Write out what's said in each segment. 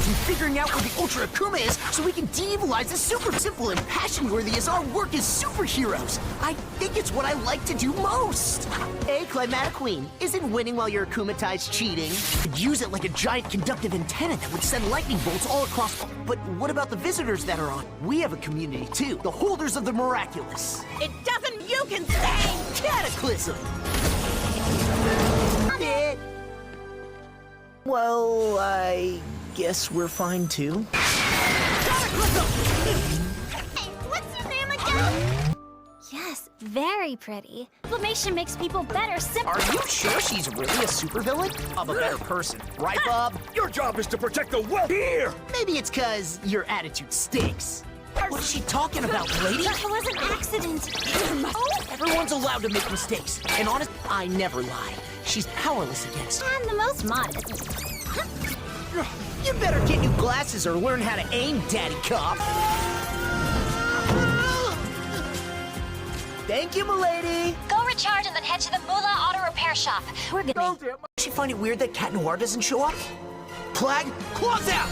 in figuring out where the Ultra Akuma is so we can de-evilize the super simple and passion-worthy as our work as superheroes. I think it's what I like to do most. Hey, Climatic Queen, isn't winning while you're Akumatized cheating? Could use it like a giant conductive antenna that would send lightning bolts all across. But what about the visitors that are on? We have a community too, the holders of the Miraculous. It doesn't, you can say! Cataclysm! Well, I guess we're fine too. Cataclysm! Hey, what's your name again? Yes, very pretty. Inflammation makes people better. Are you sure she's really a supervillain? I'm a better person, right, Bob? Your job is to protect the well here! Maybe it's 'cause your attitude stinks. What is she talking about, lady? It was an accident. Everyone's allowed to make mistakes. And honest, I never lie. She's powerless against her. I'm the most modest. You better get new glasses or learn how to aim, Daddy Cop. Thank you, m'lady. Go recharge and then head to the Moolah Auto Repair Shop. We're gonna... She find it weird that Cat Noir doesn't show up? Plague, claws out!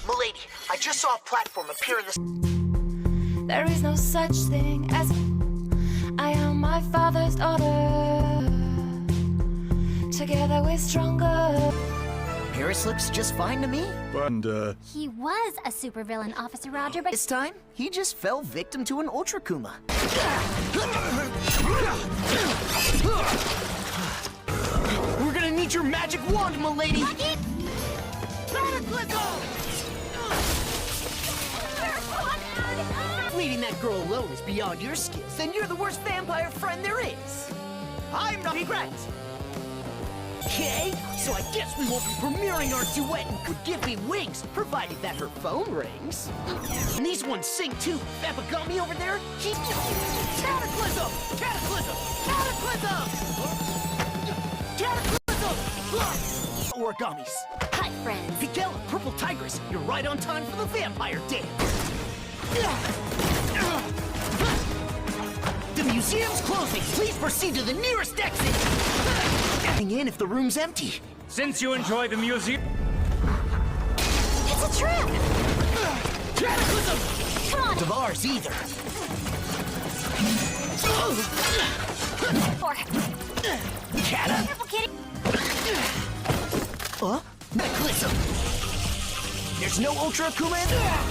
M'lady, I just saw a platform appear in the... There is no such thing as I am my father's daughter. Together we're stronger. Paris looks just fine to me. And, He was a supervillain, Officer Roger, but... This time, he just fell victim to an Ultra Kuma. We're gonna need your magic wand, m'lady! Leaving that girl alone is beyond your skills, then you're the worst vampire friend there is. I'm not regret. Okay, so I guess we won't be premiering our duet and Could Give Me Wings, provided that her phone rings. And these ones sing too. Epigami over there, he's... Cataclysm! Cataclysm! Cataclysm! Cataclysm! Origamis. Hi, friends. Miguel, Purple Tigress, you're right on time for the vampire dance. The museum's closing. Please proceed to the nearest exit. Getting in if the room's empty. since you enjoy the museum... It's a trap! Cataclysm! Come on! Devar's either. Four. Cata! Careful, kitty! Huh? Cataclysm! There's no Ultra Akuma in there?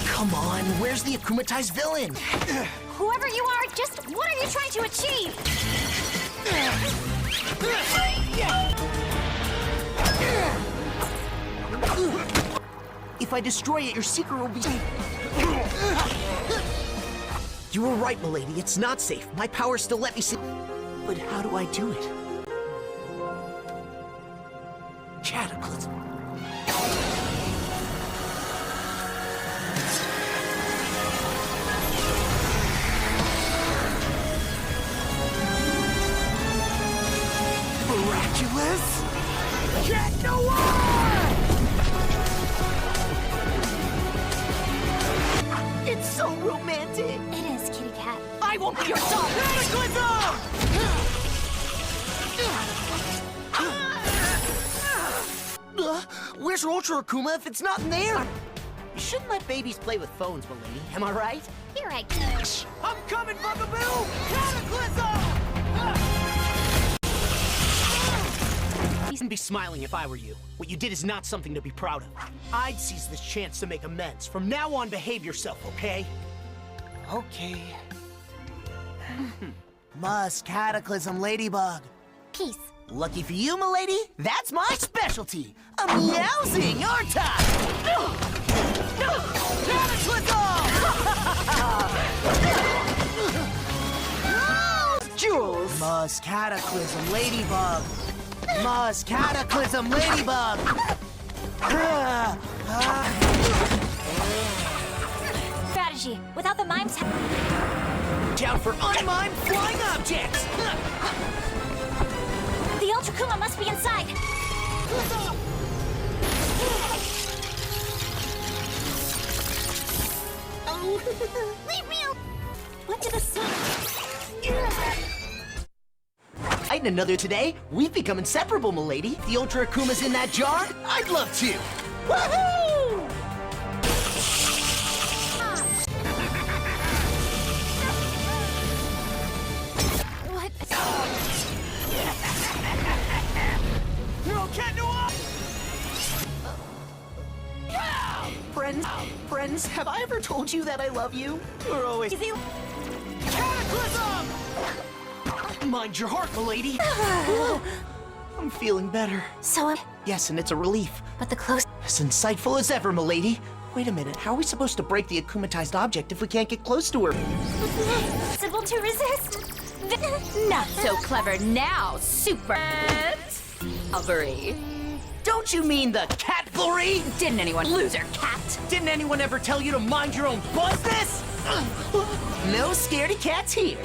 Come on, where's the Akumatized villain? Whoever you are, just what are you trying to achieve? If I destroy it, your secret will be... You were right, m'lady. It's not safe. My powers still let me see... But how do I do it? Cataclysm. Miraculous? Noir! It's so romantic. It is, kitty cat. I won't be your son! Cataclysm! Where's Ultra Akuma if it's not in there? You shouldn't let babies play with phones, m'lady. Am I right? You're right. I'm coming, Bugaboo! Cataclysm! You'd be smiling if I were you. What you did is not something to be proud of. I'd seize this chance to make amends. From now on, behave yourself, okay? Okay. Must Cataclysm Ladybug. Peace. Lucky for you, m'lady, that's my specialty. A meowsing, aren't I? Cataclysm! Jules! Must Cataclysm Ladybug. Must Cataclysm Ladybug. Strategy. Without the mimes... Watch out for unmimed flying objects! The Ultra Kuma must be inside. Oh, leave me alone. What to the sun? I fighting another today. We've become inseparable, milady. The Ultra Akuma's in that jar? I'd love to. Woohoo! What? No, can't do it! Friends, have I ever told you that I love you? You're always... Cataclysm! Mind your heart, milady. I'm feeling better. So, Yes, and it's a relief. but the close. As insightful as ever, milady. Wait a minute, how are we supposed to break the akumatized object if we can't get close to her? Possible to resist. Not so clever now, Super. Calvary. Don't you mean the catvalry? Didn't anyone lose their cat? Didn't anyone ever tell you to mind your own business? No scaredy cats here.